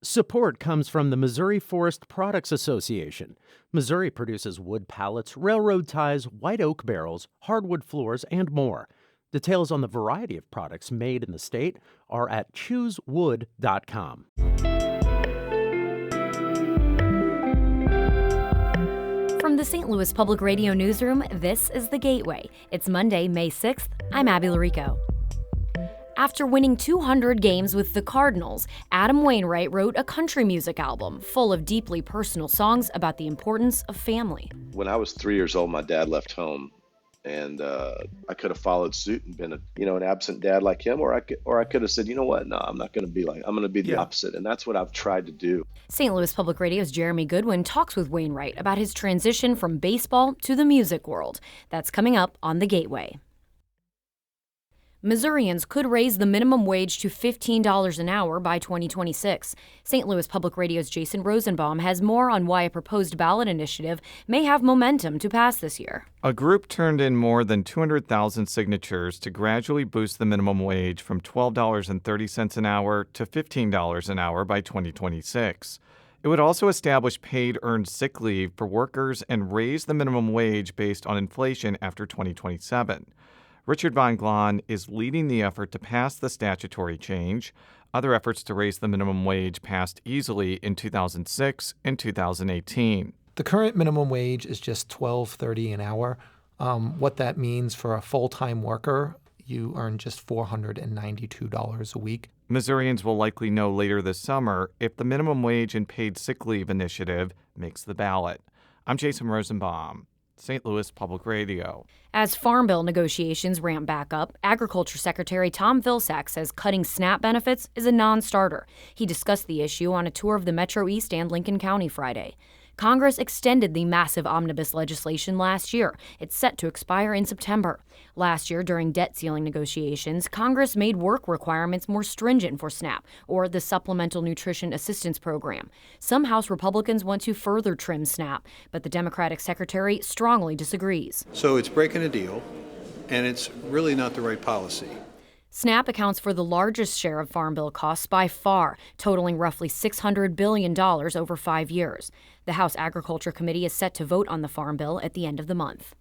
Support comes from the Missouri Forest Products Association. Missouri produces wood pallets, railroad ties, white oak barrels, hardwood floors, and more. Details on the variety of products made in the state are at choosewood.com. From the St. Louis Public Radio Newsroom, this is The Gateway. It's Monday, May 6th. I'm Abby Larico. After winning 200 games with the Cardinals, Adam Wainwright wrote a country music album full of deeply personal songs about the importance of family. When I was 3 years old, my dad left home, and I could have followed suit and been an absent dad like him, or I could have said, you know what, no, I'm not going to be like, I'm going to be the opposite, and that's what I've tried to do. St. Louis Public Radio's Jeremy Goodwin talks with Wainwright about his transition from baseball to the music world. That's coming up on The Gateway. Missourians could raise the minimum wage to $15 an hour by 2026. St. Louis Public Radio's Jason Rosenbaum has more on why a proposed ballot initiative may have momentum to pass this year. A group turned in more than 200,000 signatures to gradually boost the minimum wage from $12.30 an hour to $15 an hour by 2026. It would also establish paid earned sick leave for workers and raise the minimum wage based on inflation after 2027. Richard Von Glahn is leading the effort to pass the statutory change. Other efforts to raise the minimum wage passed easily in 2006 and 2018. The current minimum wage is just $12.30 an hour. What that means for a full-time worker, you earn just $492 a week. Missourians will likely know later this summer if the minimum wage and paid sick leave initiative makes the ballot. I'm Jason Rosenbaum, St. Louis Public Radio. As Farm Bill negotiations ramp back up, Agriculture Secretary Tom Vilsack says cutting SNAP benefits is a non-starter. He discussed the issue on a tour of the Metro East and Lincoln County Friday. Congress extended the massive omnibus legislation last year. It's set to expire in September. Last year, during debt ceiling negotiations, Congress made work requirements more stringent for SNAP, or the Supplemental Nutrition Assistance Program. Some House Republicans want to further trim SNAP, but the Democratic secretary strongly disagrees. So it's breaking a deal, and it's really not the right policy. SNAP accounts for the largest share of Farm Bill costs by far, totaling roughly $600 billion over 5 years. The House Agriculture Committee is set to vote on the Farm Bill at the end of the month.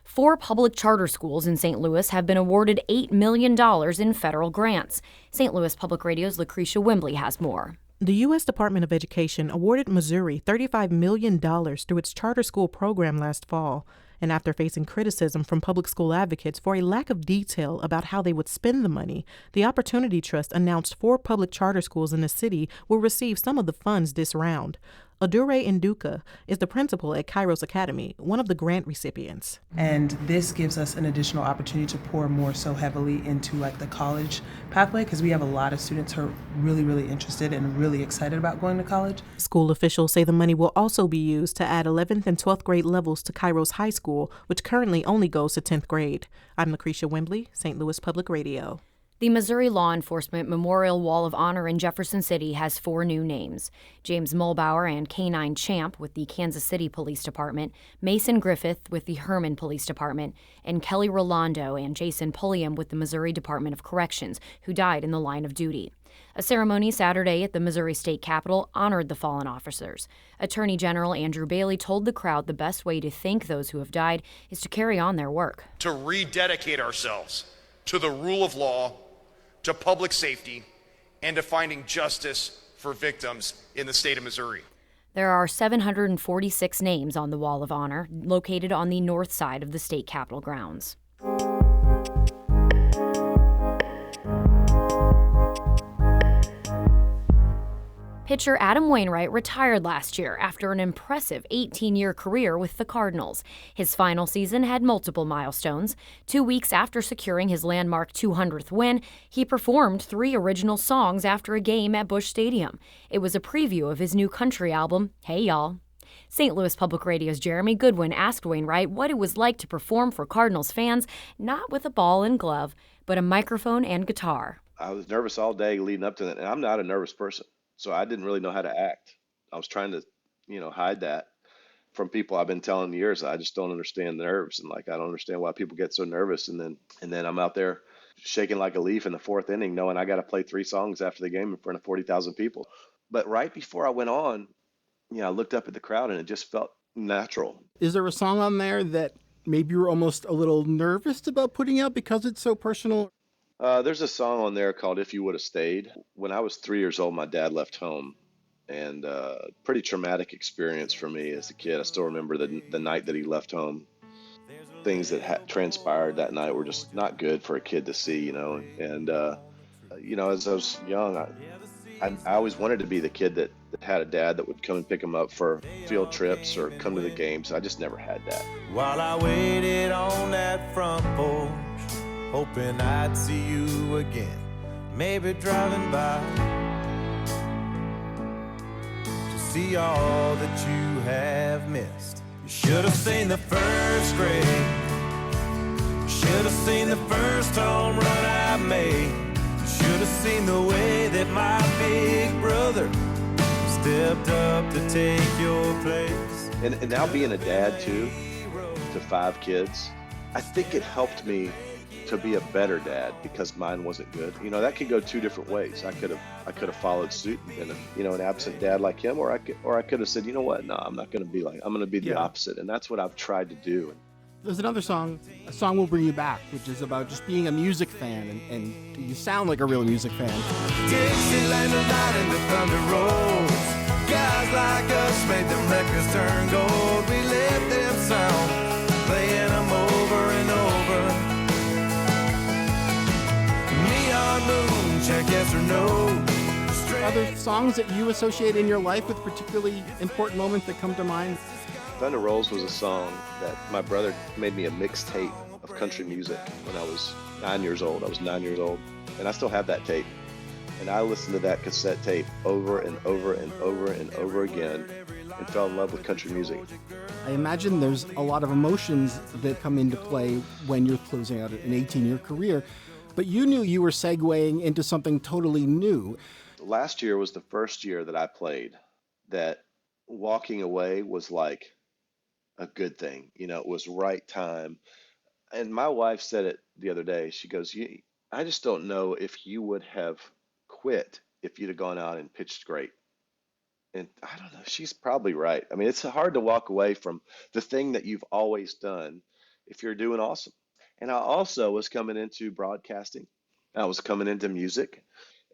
4 public charter schools in St. Louis have been awarded $8 million in federal grants. St. Louis Public Radio's Lucretia Wembley has more. The U.S. Department of Education awarded Missouri $35 million through its charter school program last fall. And after facing criticism from public school advocates for a lack of detail about how they would spend the money, the Opportunity Trust announced 4 public charter schools in the city will receive some of the funds this round. Adure Nduka is the principal at Kairos Academy, one of the grant recipients. And this gives us an additional opportunity to pour more so heavily into the college pathway, because we have a lot of students who are really, really interested and really excited about going to college. School officials say the money will also be used to add 11th and 12th grade levels to Kairos High School, which currently only goes to 10th grade. I'm Lucretia Wembley, St. Louis Public Radio. The Missouri Law Enforcement Memorial Wall of Honor in Jefferson City has 4 new names: James Mulbauer and K-9 Champ with the Kansas City Police Department, Mason Griffith with the Herman Police Department, and Kelly Rolando and Jason Pulliam with the Missouri Department of Corrections, who died in the line of duty. A ceremony Saturday at the Missouri State Capitol honored the fallen officers. Attorney General Andrew Bailey told the crowd the best way to thank those who have died is to carry on their work. To rededicate ourselves to the rule of law, to public safety, and to finding justice for victims in the state of Missouri. There are 746 names on the Wall of Honor, located on the north side of the state capitol grounds. Pitcher Adam Wainwright retired last year after an impressive 18-year career with the Cardinals. His final season had multiple milestones. 2 weeks after securing his landmark 200th win, he performed 3 original songs after a game at Busch Stadium. It was a preview of his new country album, Hey Y'all. St. Louis Public Radio's Jeremy Goodwin asked Wainwright what it was like to perform for Cardinals fans, not with a ball and glove, but a microphone and guitar. I was nervous all day leading up to that, and I'm not a nervous person. So I didn't really know how to act. I was trying to, hide that from people. I've been telling years, I just don't understand the nerves. And I don't understand why people get so nervous. And then I'm out there shaking like a leaf in the fourth inning, knowing I got to play 3 songs after the game in front of 40,000 people. But right before I went on, I looked up at the crowd and it just felt natural. Is there a song on there that maybe you were almost a little nervous about putting out because it's so personal? There's a song on there called If You Would Have Stayed. When I was 3 years old, my dad left home, and pretty traumatic experience for me as a kid. I still remember the night that he left home. Things that transpired that night were just not good for a kid to see, And, as I was young, I always wanted to be the kid that had a dad that would come and pick him up for field trips or come to the games. I just never had that. While I waited on that front porch, hoping I'd see you again, maybe driving by to see all that you have missed. You should have seen the first grade, should have seen the first home run I made, should have seen the way that my big brother stepped up to take your place. And now being a dad too, to 5 kids, I think it helped me to be a better dad because mine wasn't good. That could go 2 different ways. I could have followed suit and been an absent dad like him, or I could have said, no, I'm not going to be like, I'm going to be the opposite. And that's what I've tried to do. There's another song, A Song Will Bring You Back, which is about just being a music fan, and you sound like a real music fan. Dixieland tonight and the thunder rolls. Guys like us made them records turn gold. We let them sound, playing them over and over. Neon moon, check yes or no. Are there songs that you associate in your life with particularly important moments that come to mind? Thunder Rolls was a song that my brother made me a mixtape of country music when I was 9 years old. I was 9 years old, and I still have that tape. And I listened to that cassette tape over and over and over and over again and fell in love with country music. I imagine there's a lot of emotions that come into play when you're closing out an 18-year career, but you knew you were segueing into something totally new. Last year was the first year that I played that walking away was like a good thing. It was right time. And my wife said it the other day. She goes, I just don't know if you would have quit if you'd have gone out and pitched great. And I don't know, she's probably right. I mean, it's hard to walk away from the thing that you've always done if you're doing awesome. And I also was coming into broadcasting. I was coming into music.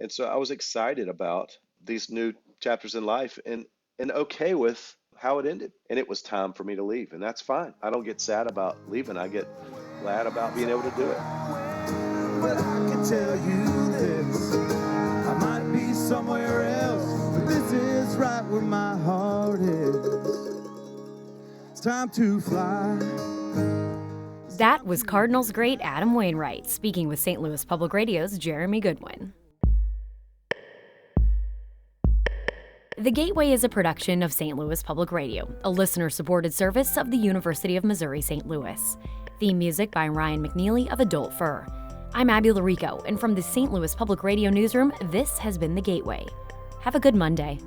And so I was excited about these new chapters in life and okay with how it ended. And it was time for me to leave. And that's fine. I don't get sad about leaving. I get glad about being able to do it. But I can tell you this, I might be somewhere else, but this is right where my heart is. It's time to fly. That was Cardinals great Adam Wainwright speaking with St. Louis Public Radio's Jeremy Goodwin. The Gateway is a production of St. Louis Public Radio, a listener-supported service of the University of Missouri-St. Louis. Theme music by Ryan McNeely of Adult Fur. I'm Abby Larico, and from the St. Louis Public Radio newsroom, this has been The Gateway. Have a good Monday.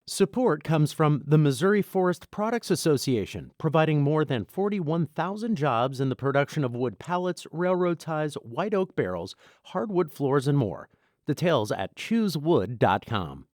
Support comes from the Missouri Forest Products Association, providing more than 41,000 jobs in the production of wood pallets, railroad ties, white oak barrels, hardwood floors, and more. Details at choosewood.com.